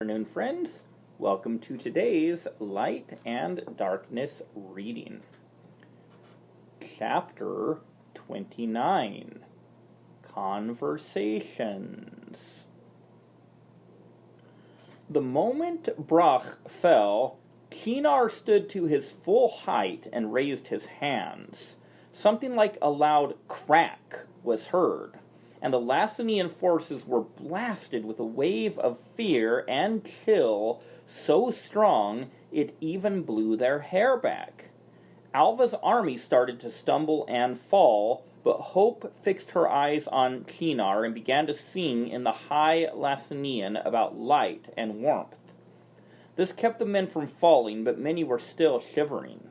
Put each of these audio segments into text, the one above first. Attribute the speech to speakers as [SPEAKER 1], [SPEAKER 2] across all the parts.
[SPEAKER 1] Afternoon, friends. Welcome to today's Light and Darkness reading. Chapter 29, Conversations. The moment Broch fell, Kinar stood to his full height and raised his hands. Something like a loud crack was heard, and the Lacinian forces were blasted with a wave of fear and chill so strong it even blew their hair back. Alva's army started to stumble and fall, but Hope fixed her eyes on Kinar and began to sing in the high Lacinian about light and warmth. This kept the men from falling, but many were still shivering.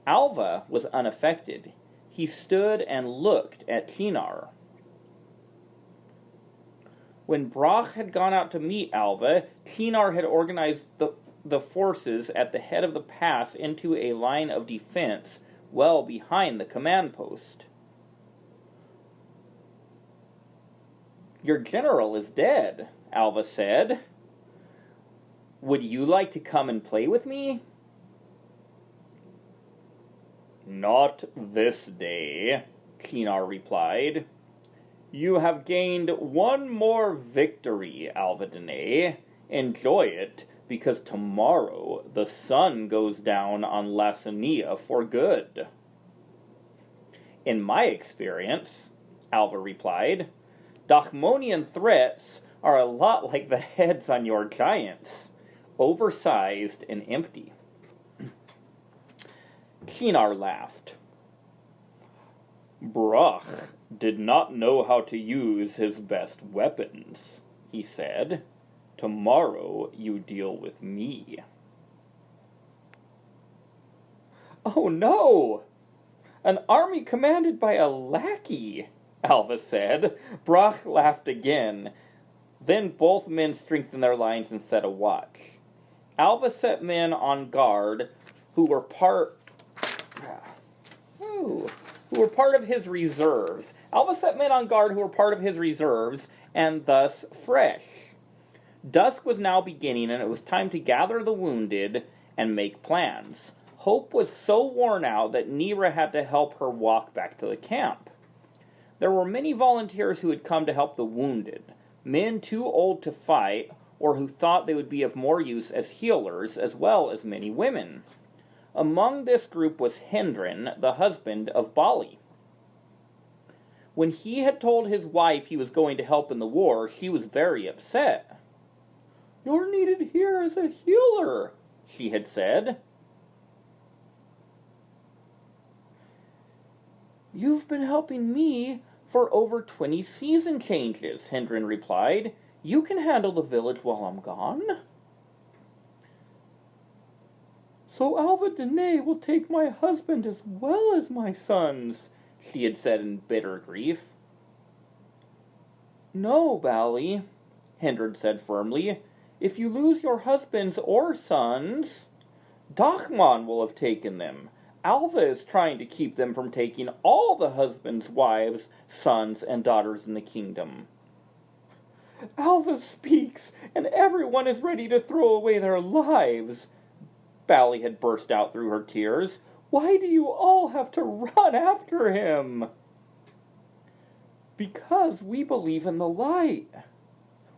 [SPEAKER 1] Alva was unaffected. He stood and looked at Kinar. When Broch had gone out to meet Alva, Kinar had organized the forces at the head of the pass into a line of defense well behind the command post. "Your general is dead," Alva said. "Would you like to come and play with me?" "Not this day," Kinar replied. "You have gained one more victory, Alva Dene. Enjoy it, because tomorrow the sun goes down on Lacinia for good." "In my experience," Alva replied, "Dachmonian threats are a lot like the heads on your giants, oversized and empty." Kinar laughed. "Broch did not know how to use his best weapons," he said. "Tomorrow you deal with me." "Oh no! An army commanded by a lackey," Alva said. Broch laughed again. Then both men strengthened their lines and set a watch. Alva set men on guard who were part of his reserves. Alva set men on guard who were part of his reserves, and thus fresh. Dusk was now beginning, and it was time to gather the wounded and make plans. Hope was so worn out that Nira had to help her walk back to the camp. There were many volunteers who had come to help the wounded, men too old to fight, or who thought they would be of more use as healers, as well as many women. Among this group was Hendren, the husband of Bali. When he had told his wife he was going to help in the war, she was very upset. "You're needed here as a healer," she had said. "You've been helping me for over 20 season changes," Hendren replied. "You can handle the village while I'm gone." "So Alva Dene will take my husband as well as my sons," she had said in bitter grief. "No, Bali," Hendren said firmly. "If you lose your husbands or sons, Dachmon will have taken them. Alva is trying to keep them from taking all the husbands, wives, sons, and daughters in the kingdom." "Alva speaks, and everyone is ready to throw away their lives," Bali had burst out through her tears. "Why do you all have to run after him?" "Because we believe in the light.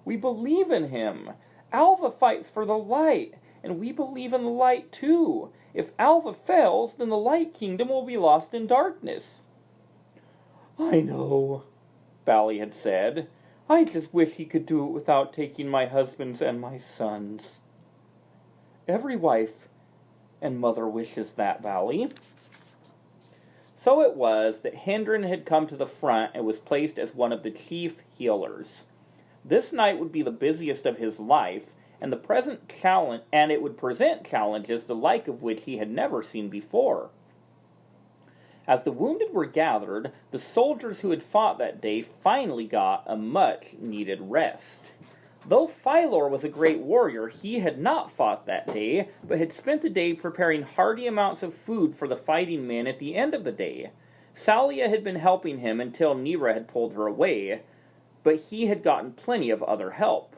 [SPEAKER 1] We believe in him. Alva fights for the light, and we believe in the light too. If Alva fails, then the light kingdom will be lost in darkness." "I know," Bali had said. "I just wish he could do it without taking my husbands and my sons." "Every wife and mother wishes that, Bali." So it was that Hendren had come to the front and was placed as one of the chief healers. This night would be the busiest of his life, and it would present challenges the like of which he had never seen before. As the wounded were gathered, the soldiers who had fought that day finally got a much-needed rest. Though Philor was a great warrior, he had not fought that day, but had spent the day preparing hearty amounts of food for the fighting men at the end of the day. Salia had been helping him until Nira had pulled her away, but he had gotten plenty of other help.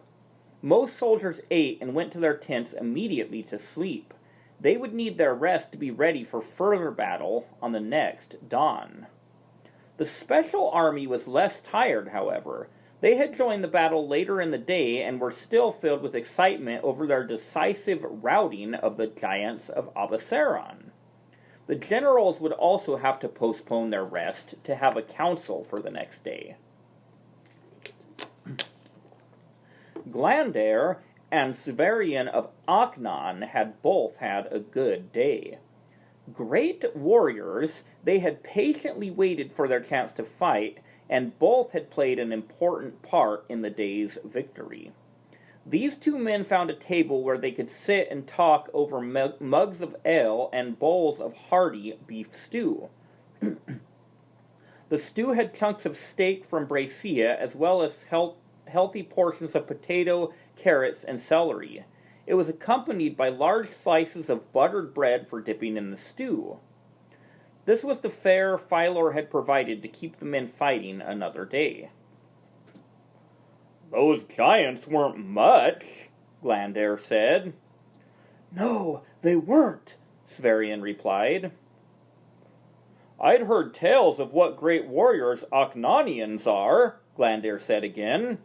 [SPEAKER 1] Most soldiers ate and went to their tents immediately to sleep. They would need their rest to be ready for further battle on the next dawn. The Special Army was less tired, however. They had joined the battle later in the day and were still filled with excitement over their decisive routing of the giants of Abeceron. The generals would also have to postpone their rest to have a council for the next day. Glandair and Severian of Aknon had both had a good day. Great warriors, they had patiently waited for their chance to fight, and both had played an important part in the day's victory. These two men found a table where they could sit and talk over mugs of ale and bowls of hearty beef stew. The stew had chunks of steak from Braccia, as well as healthy portions of potato, carrots, and celery. It was accompanied by large slices of buttered bread for dipping in the stew. This was the fare Philor had provided to keep the men fighting another day. "Those giants weren't much," Glandair said. "No, they weren't," Severian replied. "I'd heard tales of what great warriors Aknonians are," Glandair said again.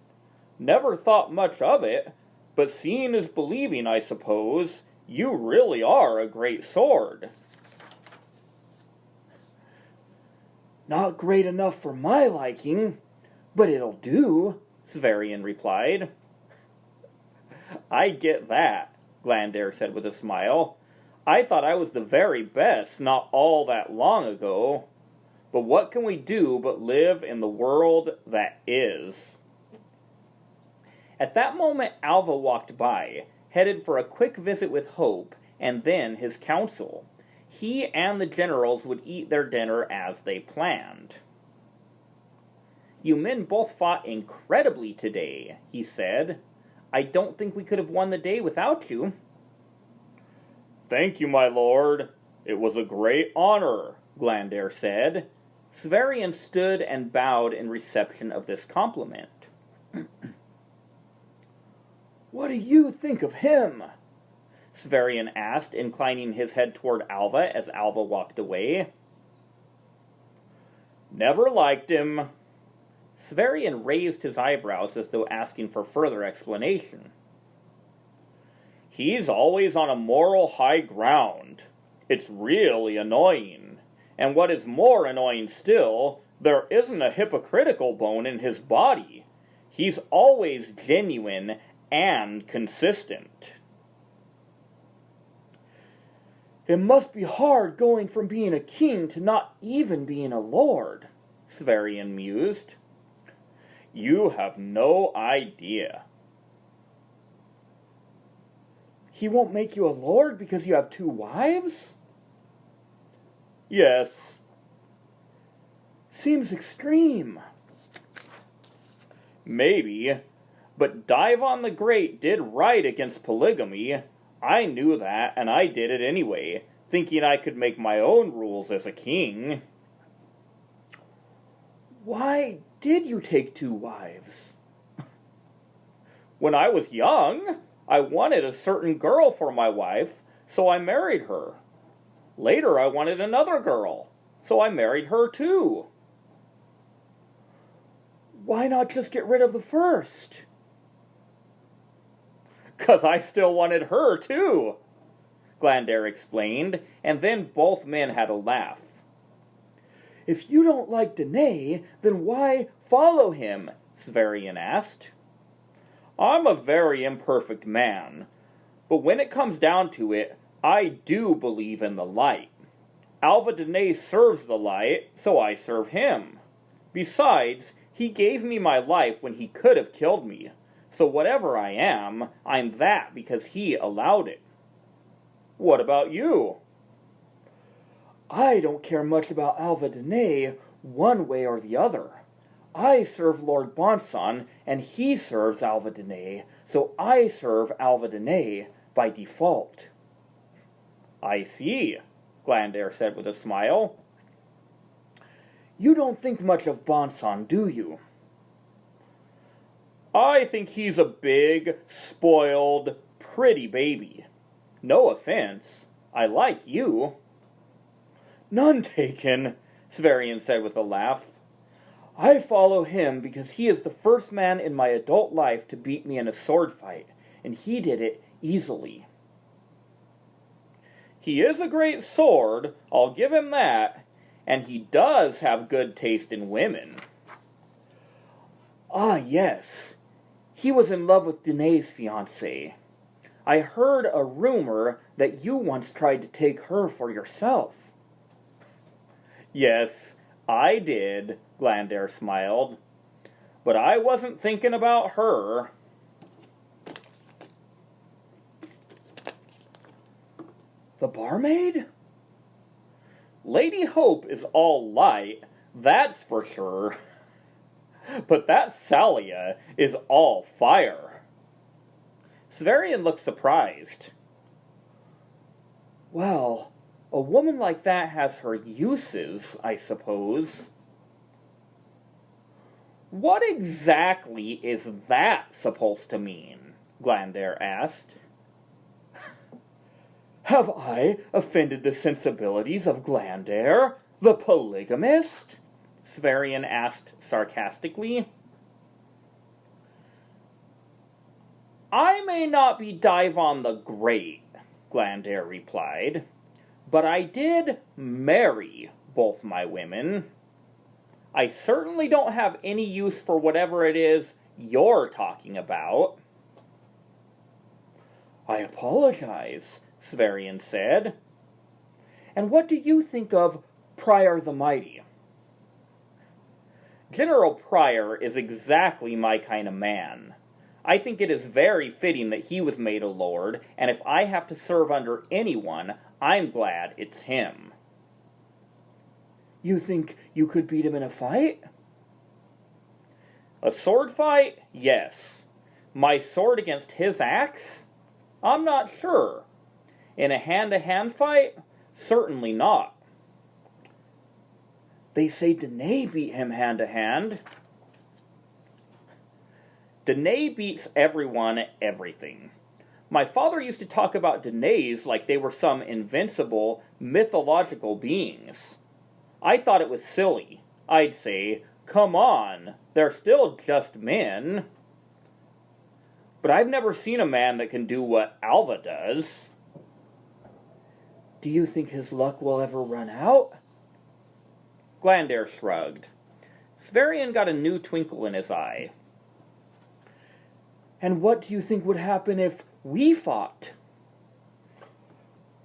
[SPEAKER 1] "Never thought much of it, but seeing is believing, I suppose. You really are a great sword." "Not great enough for my liking, but it'll do," Severian replied. "I get that," Glandair said with a smile. "I thought I was the very best not all that long ago. But what can we do but live in the world that is?" At that moment Alva walked by, headed for a quick visit with Hope, and then his council. He and the generals would eat their dinner as they planned. "You men both fought incredibly today," he said. "I don't think we could have won the day without you." "Thank you, my lord. It was a great honor," Glandair said. Severian stood and bowed in reception of this compliment. "What do you think of him?" Severian asked, inclining his head toward Alva as Alva walked away. "Never liked him." Severian raised his eyebrows as though asking for further explanation. "He's always on a moral high ground. It's really annoying. And what is more annoying still, there isn't a hypocritical bone in his body. He's always genuine and consistent." "It must be hard going from being a king to not even being a lord," Severian mused. "You have no idea." "He won't make you a lord because you have 2 wives?" "Yes." "Seems extreme." "Maybe, but Divan the Great did right against polygamy. I knew that, and I did it anyway, thinking I could make my own rules as a king." "Why did you take 2 wives?" "When I was young, I wanted a certain girl for my wife, so I married her. Later I wanted another girl, so I married her too." "Why not just get rid of the first?" "'Cause I still wanted her too," Glandair explained, and then both men had a laugh. "If you don't like Danae, then why follow him?" Severian asked. "I'm a very imperfect man, but when it comes down to it, I do believe in the light. Alva Danae serves the light, so I serve him. Besides, he gave me my life when he could have killed me, so whatever I am, I'm that because he allowed it. What about you?" "I don't care much about Alva Danae one way or the other. I serve Lord Bonson, and he serves Alva Danae, so I serve Alva Danae by default." "I see," Glandair said with a smile. "You don't think much of Bonson, do you?" I think he's a big, spoiled, pretty baby. No offense. I like you. None taken, Sverian said with a laugh. I follow him because he is the first man in my adult life to beat me in a sword fight, and he did it easily. He is a great sword, I'll give him that, and he does have good taste in women. Ah, yes. He was in love with Danae's fiancée. I heard a rumor that you once tried to take her for yourself. Yes, I did, Glandair smiled. But I wasn't thinking about her. The barmaid? Lady Hope is all light, that's for sure. But that Salia is all fire. Sverian looked surprised. Well, a woman like that has her uses, I suppose. What exactly is that supposed to mean? Glandair asked. Have I offended the sensibilities of Glandair, the polygamist? Sverian asked sarcastically. I may not be Daivan the Great, Glandair replied, but I did marry both my women. I certainly don't have any use for whatever it is you're talking about. I apologize, Sverian said. And what do you think of Prior the Mighty? General Prior is exactly my kind of man. I think it is very fitting that he was made a lord, and if I have to serve under anyone, I'm glad it's him. You think you could beat him in a fight? A sword fight? Yes. My sword against his axe? I'm not sure. In a hand-to-hand fight? Certainly not. They say Danae beat him hand-to-hand. Danae beats everyone at everything. My father used to talk about Danaes like they were some invincible, mythological beings. I thought it was silly. I'd say, come on, they're still just men. But I've never seen a man that can do what Alva does. Do you think his luck will ever run out? Glandair shrugged. Sverian got a new twinkle in his eye. And what do you think would happen if we fought?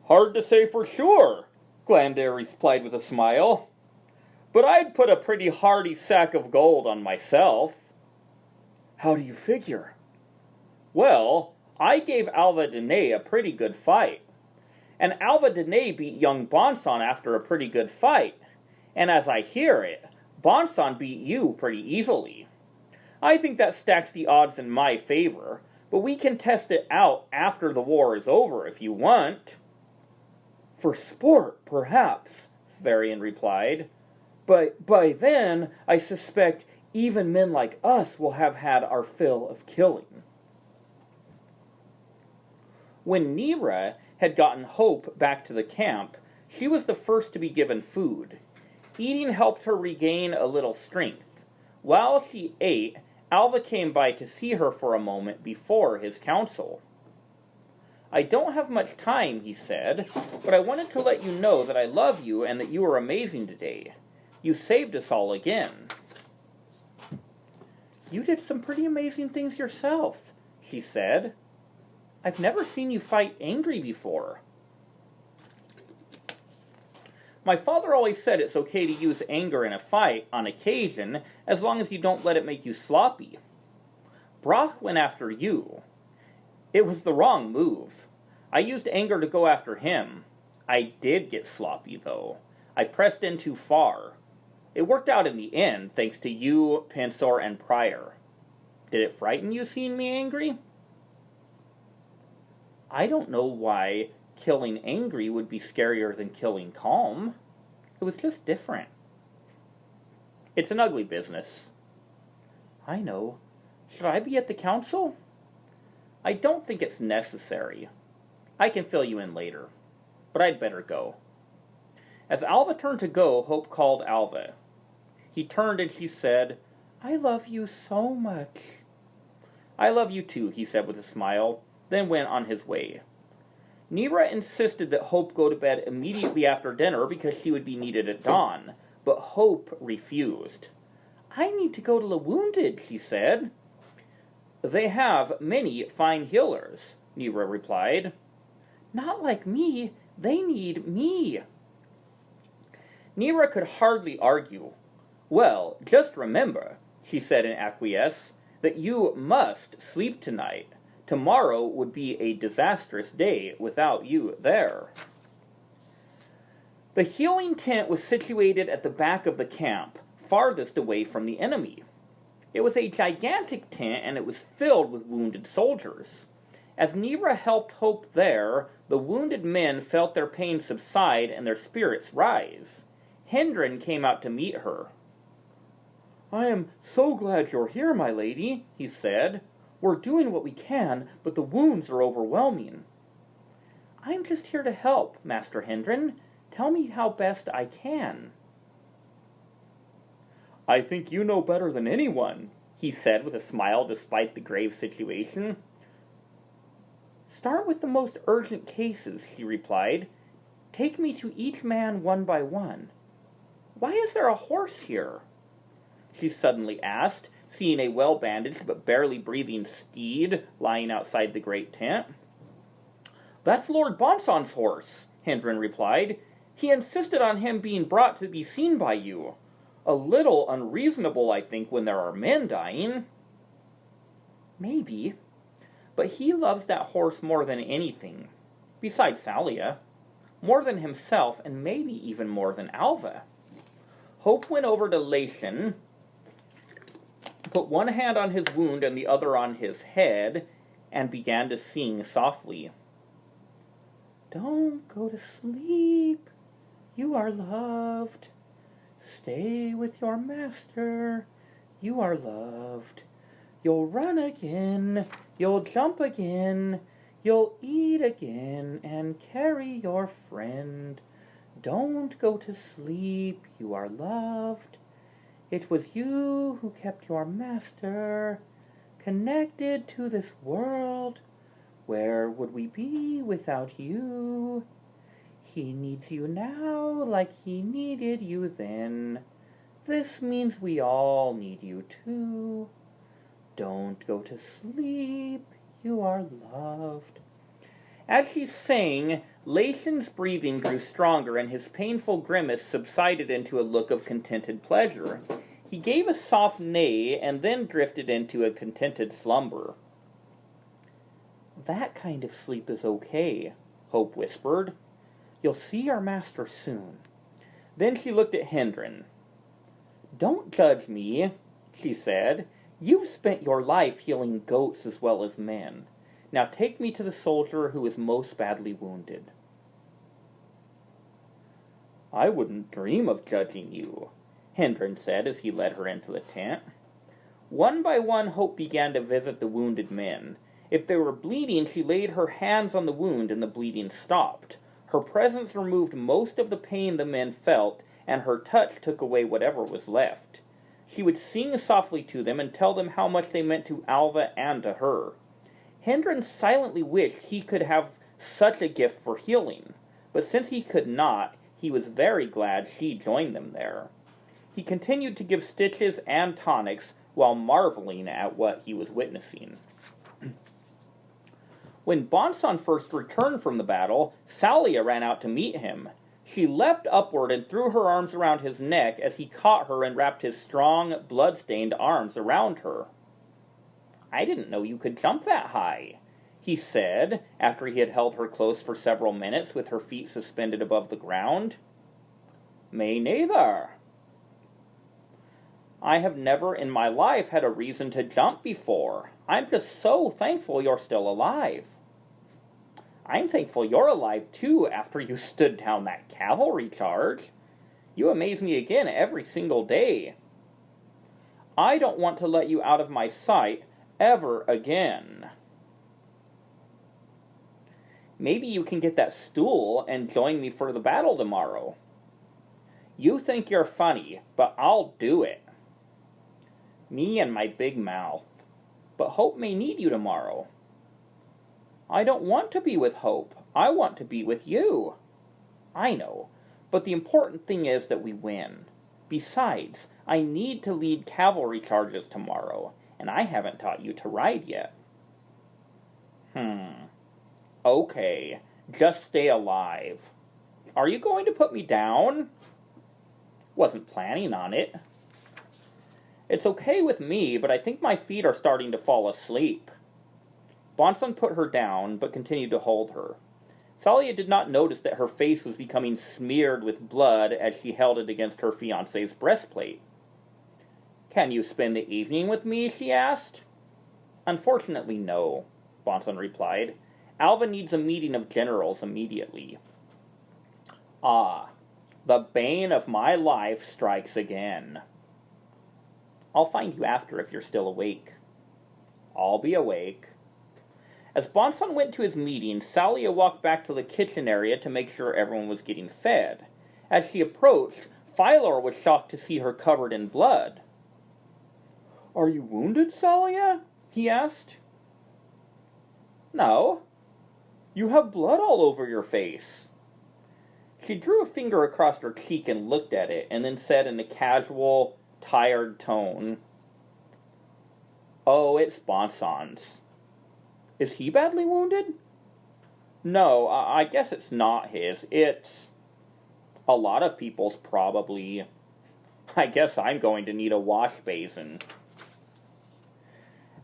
[SPEAKER 1] Hard to say for sure, Glandair replied with a smile. But I'd put a pretty hearty sack of gold on myself. How do you figure? Well, I gave Alva Danae a pretty good fight. And Alva Danae beat young Bonson after a pretty good fight. And as I hear it, Bonson beat you pretty easily. I think that stacks the odds in my favor, but we can test it out after the war is over if you want. For sport, perhaps, Sverian replied. But by then, I suspect even men like us will have had our fill of killing. When Nira had gotten Hope back to the camp, she was the first to be given food. Eating helped her regain a little strength. While she ate, Alva came by to see her for a moment before his council. I don't have much time, he said, but I wanted to let you know that I love you and that you are amazing today. You saved us all again. You did some pretty amazing things yourself, she said. I've never seen you fight angry before. My father always said it's okay to use anger in a fight, on occasion, as long as you don't let it make you sloppy. Brock went after you. It was the wrong move. I used anger to go after him. I did get sloppy, though. I pressed in too far. It worked out in the end, thanks to you, Pensor, and Prior. Did it frighten you seeing me angry? I don't know why killing angry would be scarier than killing calm. It was just different. It's an ugly business. I know. Should I be at the council? I don't think it's necessary. I can fill you in later. But I'd better go. As Alva turned to go, Hope called Alva. He turned and she said, I love you so much. I love you too, he said with a smile, then went on his way. Nera insisted that Hope go to bed immediately after dinner because she would be needed at dawn, but Hope refused. I need to go to the wounded, she said. They have many fine healers, Nera replied. Not like me. They need me. Nera could hardly argue. Well, just remember, she said in acquiesce, that you must sleep tonight. Tomorrow would be a disastrous day without you there. The healing tent was situated at the back of the camp, farthest away from the enemy. It was a gigantic tent, and it was filled with wounded soldiers. As Nera helped Hope there, the wounded men felt their pain subside and their spirits rise. Hendren came out to meet her. I am so glad you're here, my lady, he said. We're doing what we can, but the wounds are overwhelming. I'm just here to help, Master Hendren. Tell me how best I can. I think you know better than anyone, he said with a smile despite the grave situation. Start with the most urgent cases, she replied. Take me to each man one by one. Why is there a horse here? She suddenly asked, seeing a well-bandaged but barely breathing steed lying outside the great tent. That's Lord Bonson's horse, Hendren replied. He insisted on him being brought to be seen by you. A little unreasonable, I think, when there are men dying. Maybe, but he loves that horse more than anything, besides Thalia, more than himself, and maybe even more than Alva. Hope went over to Lation, put one hand on his wound and the other on his head, and began to sing softly. Don't go to sleep. You are loved. Stay with your master. You are loved. You'll run again. You'll jump again. You'll eat again and carry your friend. Don't go to sleep. You are loved. It was you who kept your master connected to this world. Where would we be without you? He needs you now like he needed you then. This means we all need you too. Don't go to sleep. You are loved. As she sang, Lation's breathing grew stronger and his painful grimace subsided into a look of contented pleasure. He gave a soft neigh and then drifted into a contented slumber. That kind of sleep is okay, Hope whispered. You'll see your master soon. Then she looked at Hendren. Don't judge me, she said. You've spent your life healing goats as well as men. Now take me to the soldier who is most badly wounded. I wouldn't dream of judging you, Hendren said as he led her into the tent. One by one, Hope began to visit the wounded men. If they were bleeding, she laid her hands on the wound and the bleeding stopped. Her presence removed most of the pain the men felt, and her touch took away whatever was left. She would sing softly to them and tell them how much they meant to Alva and to her. Hendren silently wished he could have such a gift for healing, but since he could not, he was very glad she joined them there. He continued to give stitches and tonics while marveling at what he was witnessing. When Bonson first returned from the battle, Thalia ran out to meet him. She leapt upward and threw her arms around his neck as he caught her and wrapped his strong, blood-stained arms around her. I didn't know you could jump that high, he said, after he had held her close for several minutes with her feet suspended above the ground. Me neither. I have never in my life had a reason to jump before. I'm just so thankful you're still alive. I'm thankful you're alive, too, after you stood down that cavalry charge. You amaze me again every single day. I don't want to let you out of my sight, ever again. Maybe you can get that stool and join me for the battle tomorrow. You think you're funny, but I'll do it. Me and my big mouth. But Hope may need you tomorrow. I don't want to be with Hope. I want to be with you. I know, but the important thing is that we win. Besides, I need to lead cavalry charges tomorrow, and I haven't taught you to ride yet. Okay, just stay alive. Are you going to put me down? Wasn't planning on it. It's okay with me, but I think my feet are starting to fall asleep. Bonson put her down, but continued to hold her. Thalia did not notice that her face was becoming smeared with blood as she held it against her fiancé's breastplate. Can you spend the evening with me? She asked. Unfortunately, no, Bonson replied. Alva needs a meeting of generals immediately. Ah, the bane of my life strikes again. I'll find you after if you're still awake. I'll be awake. As Bonson went to his meeting, Thalia walked back to the kitchen area to make sure everyone was getting fed. As she approached, Philor was shocked to see her covered in blood. Are you wounded, Thalia? He asked. No. You have blood all over your face. She drew a finger across her cheek and looked at it, and then said in a casual, tired tone, Oh, it's Bonson's. Is he badly wounded? No, I guess it's not his. It's a lot of people's, probably. I guess I'm going to need a wash basin.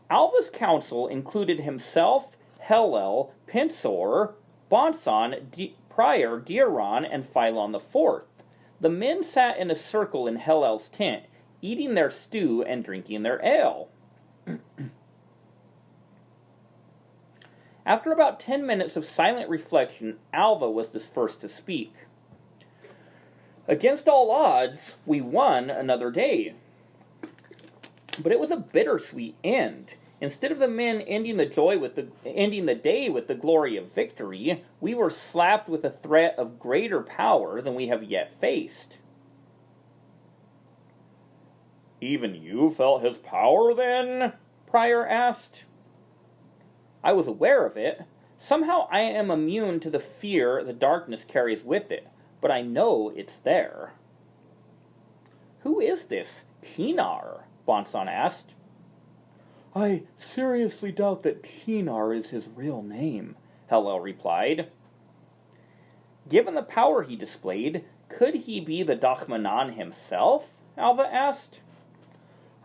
[SPEAKER 1] Alva's council included himself, Hellel, Pensor, Bonson, Prior, Deiron, and Philon IV. The men sat in a circle in Hellel's tent, eating their stew and drinking their ale. After about 10 minutes of silent reflection, Alva was the first to speak. Against all odds, we won another day. But it was a bittersweet end. Instead of the men ending the day with the glory of victory, we were slapped with a threat of greater power than we have yet faced. Even you felt his power, then? Prior asked. I was aware of it. Somehow I am immune to the fear the darkness carries with it, but I know it's there. Who is this Chinar? Bonson asked. I seriously doubt that Chinar is his real name, Hellel replied. Given the power he displayed, could he be the Dachmanan himself? Alva asked.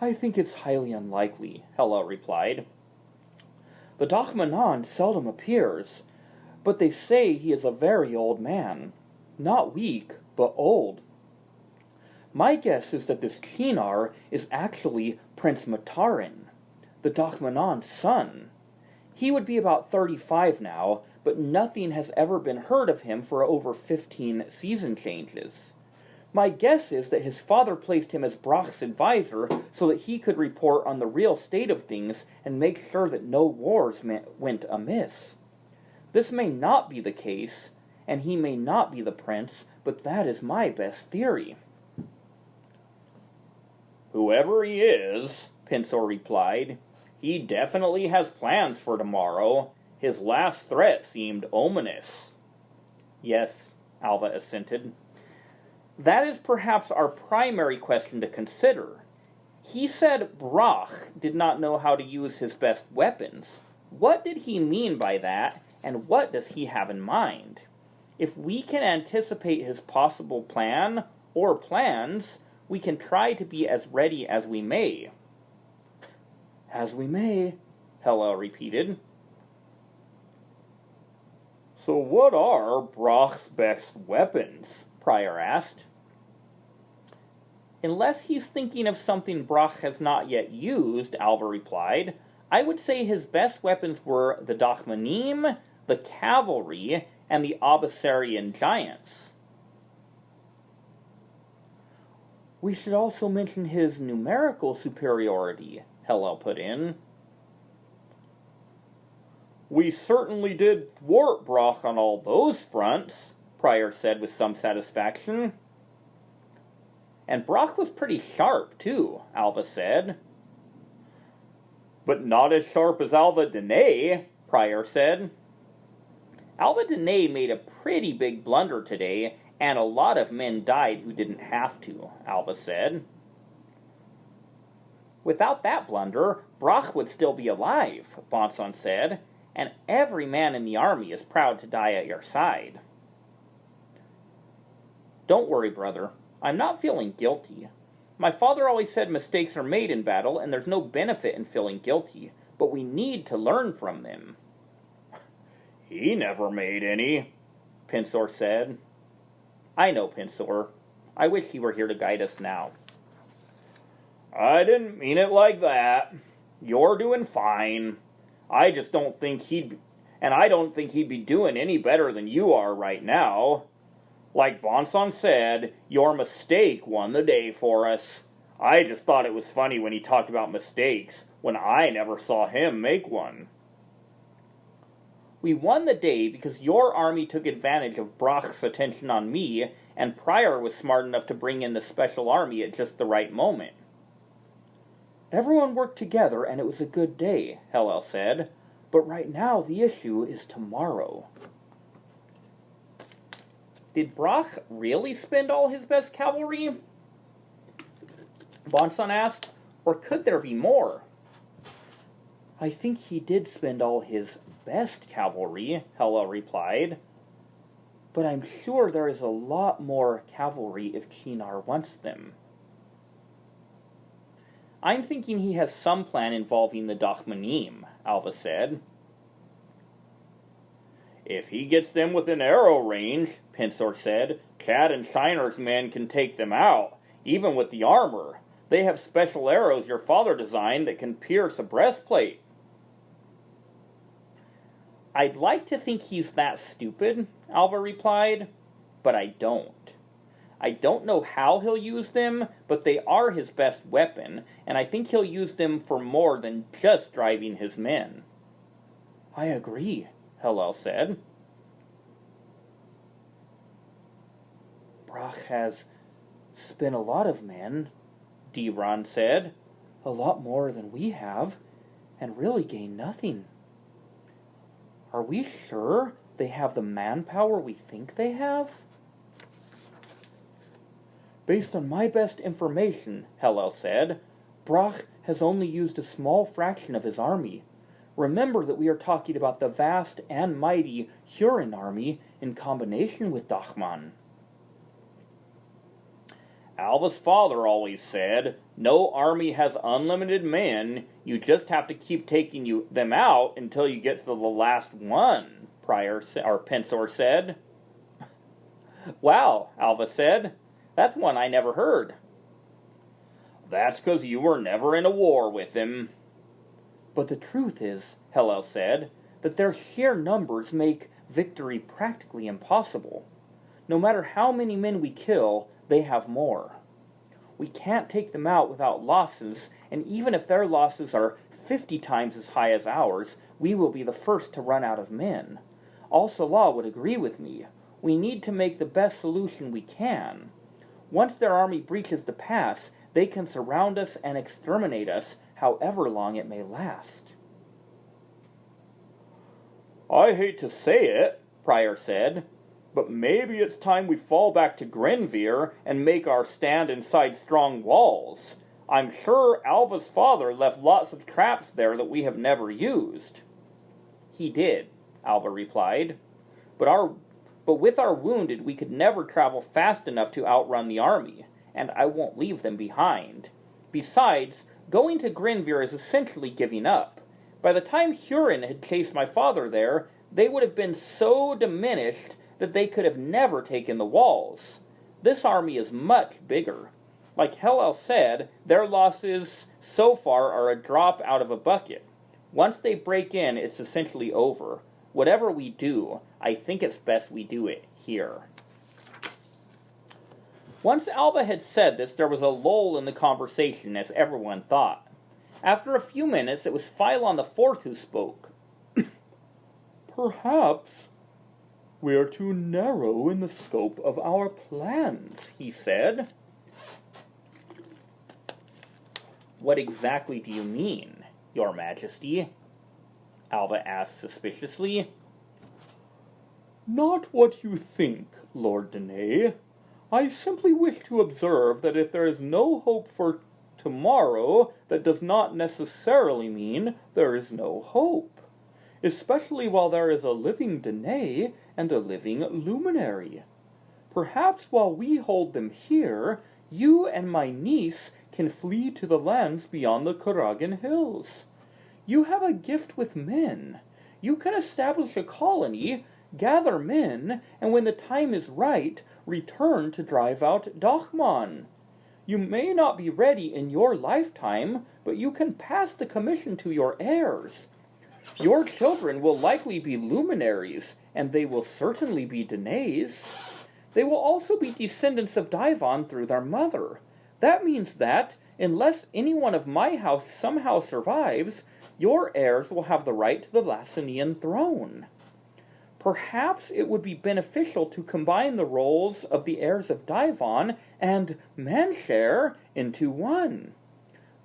[SPEAKER 1] I think it's highly unlikely, Hellel replied. The Dachmanan seldom appears, but they say he is a very old man. Not weak, but old. My guess is that this Chinar is actually Prince Matarin, the Dachmanan's son. He would be about 35 now, but nothing has ever been heard of him for over 15 season changes. My guess is that his father placed him as Brock's advisor so that he could report on the real state of things and make sure that no wars went amiss. This may not be the case, and he may not be the prince, but that is my best theory. Whoever he is, Pensor replied, he definitely has plans for tomorrow. His last threat seemed ominous. Yes, Alva assented. That is perhaps our primary question to consider. He said Brock did not know how to use his best weapons. What did he mean by that, and what does he have in mind? If we can anticipate his possible plan, or plans, we can try to be as ready as we may. As we may, Hellel repeated. So what are Brock's best weapons? Prior asked. Unless he's thinking of something Brock has not yet used, Alva replied, I would say his best weapons were the Dachmanim, the cavalry, and the Abessarian giants. We should also mention his numerical superiority, Hellel put in. We certainly did thwart Brock on all those fronts, Pryor said with some satisfaction. And Brock was pretty sharp, too, Alva said. But not as sharp as Alva Dene, Pryor said. Alva Dene made a pretty big blunder today, and a lot of men died who didn't have to, Alva said. Without that blunder, Brock would still be alive, Bonson said, and every man in the army is proud to die at your side. Don't worry, brother. I'm not feeling guilty. My father always said mistakes are made in battle, and there's no benefit in feeling guilty, but we need to learn from them. He never made any, Pinsor said. I know, Pinsor. I wish he were here to guide us now. I didn't mean it like that. You're doing fine. I don't think he'd be doing any better than you are right now. Like Bonson said, your mistake won the day for us. I just thought it was funny when he talked about mistakes, when I never saw him make one. We won the day because your army took advantage of Brock's attention on me, and Pryor was smart enough to bring in the special army at just the right moment. Everyone worked together, and it was a good day, Hellel said. But right now, the issue is tomorrow. Did Brock really spend all his best cavalry? Bonson asked. Or could there be more? I think he did spend all his best cavalry, Hellel replied. But I'm sure there is a lot more cavalry if Chinar wants them. I'm thinking he has some plan involving the Dachmanim, Alva said. If he gets them within arrow range, Pinsor said, Chad and Shiner's men can take them out, even with the armor. They have special arrows your father designed that can pierce a breastplate. I'd like to think he's that stupid, Alva replied, but I don't. I don't know how he'll use them, but they are his best weapon, and I think he'll use them for more than just driving his men. I agree, Hellel said. Brock has spent a lot of men, D'Ron said. A lot more than we have, and really gained nothing. Are we sure they have the manpower we think they have? Based on my best information, Hellel said, Brock has only used a small fraction of his army. Remember that we are talking about the vast and mighty Huron army in combination with Dachman. Alva's father always said, no army has unlimited men, you just have to keep taking them out until you get to the last one, Pinsor said. Wow, Alva said. That's one I never heard. That's 'cause you were never in a war with him. But the truth is, Hellel said, that their sheer numbers make victory practically impossible. No matter how many men we kill, they have more. We can't take them out without losses, and even if their losses are 50 times as high as ours, we will be the first to run out of men. Al-Salah would agree with me. We need to make the best solution we can. Once their army breaches the pass, they can surround us and exterminate us, however long it may last. I hate to say it, Pryor said, but maybe it's time we fall back to Grenvir and make our stand inside strong walls. I'm sure Alva's father left lots of traps there that we have never used. He did, Alva replied, but with our wounded we could never travel fast enough to outrun the army, and I won't leave them behind. Besides, going to Grenvir is essentially giving up. By the time Huron had chased my father there, they would have been so diminished that they could have never taken the walls. This army is much bigger. Like Hellel said, their losses so far are a drop out of a bucket. Once they break in, it's essentially over. Whatever we do, I think it's best we do it here. Once Alva had said this, there was a lull in the conversation, as everyone thought. After a few minutes, it was Philon the Fourth who spoke. Perhaps we are too narrow in the scope of our plans, he said. What exactly do you mean, Your Majesty? Alva asked suspiciously. Not what you think, Lord Danae. I simply wish to observe that if there is no hope for tomorrow, that does not necessarily mean there is no hope, especially while there is a living Danae and a living luminary. Perhaps while we hold them here, you and my niece can flee to the lands beyond the Kuragan Hills. You have a gift with men. You can establish a colony, gather men, and when the time is right, return to drive out Dachmann. You may not be ready in your lifetime, but you can pass the commission to your heirs. Your children will likely be luminaries, and they will certainly be Danaes. They will also be descendants of Divan through their mother. That means that, unless anyone of my house somehow survives, your heirs will have the right to the Lassanian throne. Perhaps it would be beneficial to combine the roles of the heirs of Divan and Mancher into one.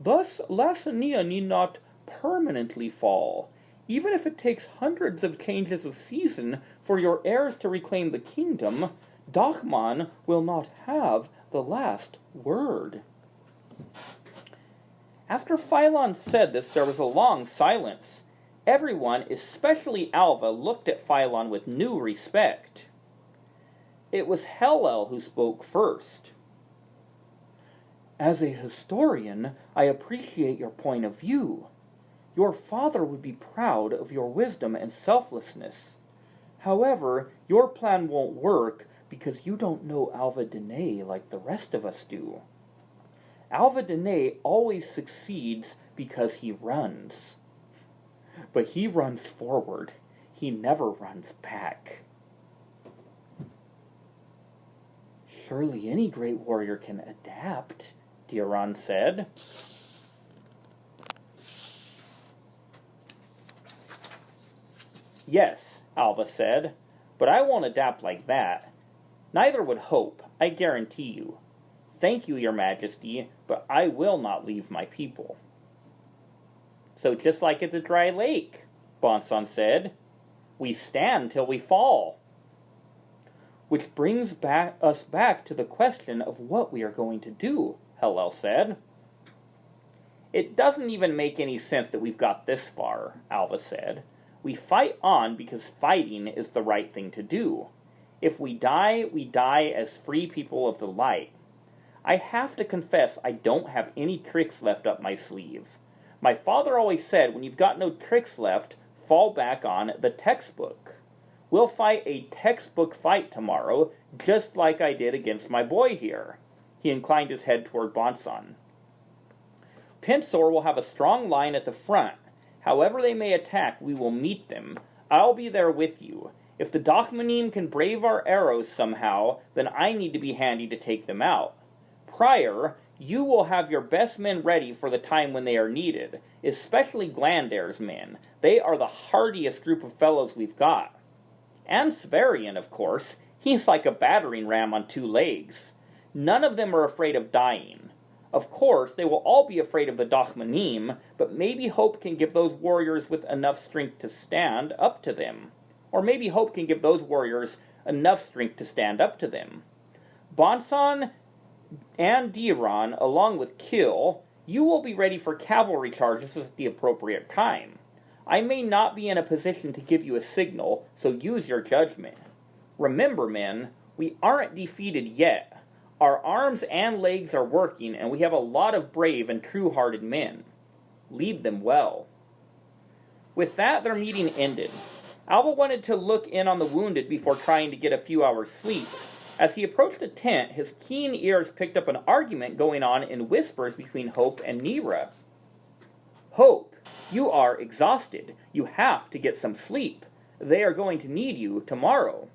[SPEAKER 1] Thus, Lassania need not permanently fall. Even if it takes hundreds of changes of season for your heirs to reclaim the kingdom, Dachmann will not have the last word. After Philon said this, there was a long silence. Everyone, especially Alva, looked at Philon with new respect. It was Hellel who spoke first. As a historian, I appreciate your point of view. Your father would be proud of your wisdom and selflessness. However, your plan won't work because you don't know Alva Danae like the rest of us do. Alva Danae always succeeds because he runs. But he runs forward. He never runs back. Surely any great warrior can adapt, Diron said. Yes, Alva said, but I won't adapt like that. Neither would Hope, I guarantee you. Thank you, Your Majesty, but I will not leave my people. So just like at the dry lake, Bonson said, we stand till we fall. Which brings us back to the question of what we are going to do, Hellel said. It doesn't even make any sense that we've got this far, Alva said. We fight on because fighting is the right thing to do. If we die as free people of the light. I have to confess I don't have any tricks left up my sleeve. My father always said, when you've got no tricks left, fall back on the textbook. We'll fight a textbook fight tomorrow, just like I did against my boy here. He inclined his head toward Bonson. Pensor will have a strong line at the front. However they may attack, we will meet them. I'll be there with you. If the Dachmanim can brave our arrows somehow, then I need to be handy to take them out. Prior, you will have your best men ready for the time when they are needed, especially Glandair's men. They are the hardiest group of fellows we've got. And Sverian, of course. He's like a battering ram on two legs. None of them are afraid of dying. Of course, they will all be afraid of the Dachmanim, but maybe Hope can give those warriors with enough strength to stand up to them. Or maybe Hope can give those warriors enough strength to stand up to them. Bonson and Diron, along with Kill, you will be ready for cavalry charges at the appropriate time. I may not be in a position to give you a signal, so use your judgment. Remember, men, we aren't defeated yet. Our arms and legs are working, and we have a lot of brave and true-hearted men. Lead them well. With that, their meeting ended. Alva wanted to look in on the wounded before trying to get a few hours' sleep. As he approached the tent, his keen ears picked up an argument going on in whispers between Hope and Nera. Hope, you are exhausted. You have to get some sleep. They are going to need you tomorrow.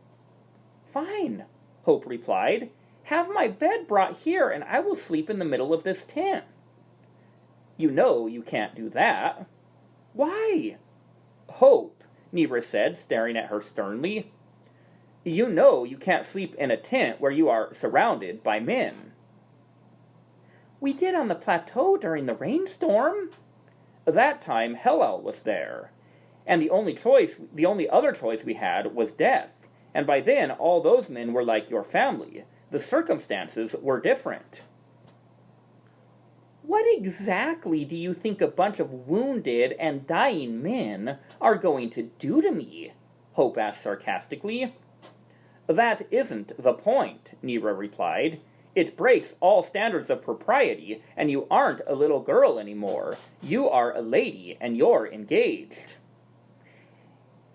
[SPEAKER 1] Fine, Hope replied. Have my bed brought here, and I will sleep in the middle of this tent. You know you can't do that. Why? Hope, Nibra said, staring at her sternly. You know you can't sleep in a tent where you are surrounded by men. We did on the plateau during the rainstorm. That time Hellel was there, and the only other choice we had was death, and by then all those men were like your family. The circumstances were different. What exactly do you think a bunch of wounded and dying men are going to do to me? Hope asked sarcastically. That isn't the point, Nibra replied. It breaks all standards of propriety, and you aren't a little girl anymore. You are a lady, and you're engaged.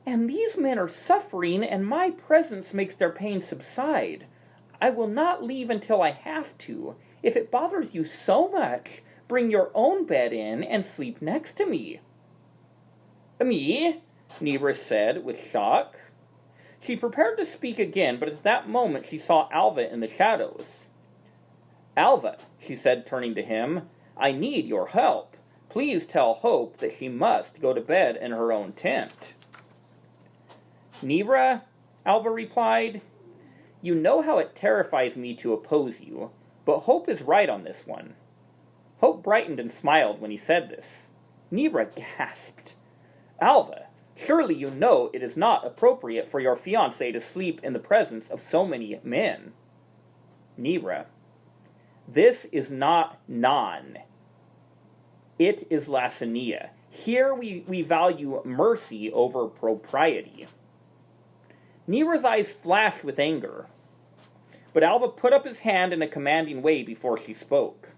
[SPEAKER 1] And these men are suffering, and my presence makes their pain subside. I will not leave until I have to. If it bothers you so much, bring your own bed in and sleep next to me. Me? Nibra said with shock. She prepared to speak again, but at that moment she saw Alva in the shadows. Alva, she said, turning to him, I need your help. Please tell Hope that she must go to bed in her own tent. Nibra, Alva replied, you know how it terrifies me to oppose you, but Hope is right on this one. Hope brightened and smiled when he said this. Nibra gasped. Alva, surely you know it is not appropriate for your fiancé to sleep in the presence of so many men. Nibra, this is not Non. It is Lassania. Here we value mercy over propriety. Nibra's eyes flashed with anger, but Alva put up his hand in a commanding way before she spoke.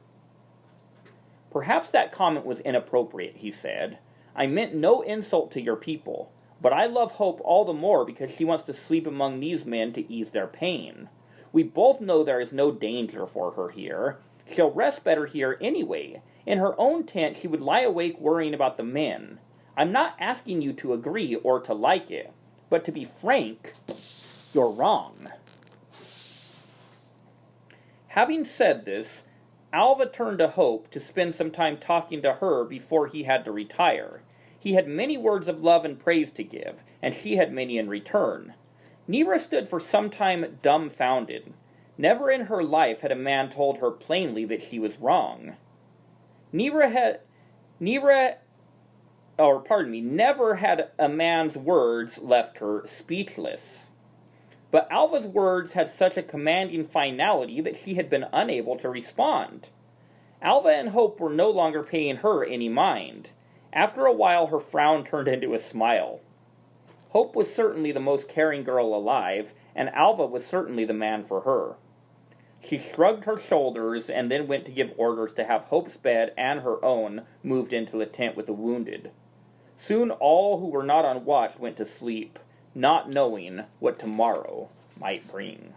[SPEAKER 1] Perhaps that comment was inappropriate, he said. I meant no insult to your people, but I love Hope all the more because she wants to sleep among these men to ease their pain. We both know there is no danger for her here. She'll rest better here anyway. In her own tent, she would lie awake worrying about the men. I'm not asking you to agree or to like it, but to be frank, you're wrong. Having said this, Alva turned to Hope to spend some time talking to her before he had to retire. He had many words of love and praise to give, and she had many in return. Nibra stood for some time dumbfounded. Never in her life had a man told her plainly that she was wrong. Never had a man's words left her speechless. But Alva's words had such a commanding finality that she had been unable to respond. Alva and Hope were no longer paying her any mind. After a while, her frown turned into a smile. Hope was certainly the most caring girl alive, and Alva was certainly the man for her. She shrugged her shoulders and then went to give orders to have Hope's bed and her own moved into the tent with the wounded. Soon all who were not on watch went to sleep, not knowing what tomorrow might bring.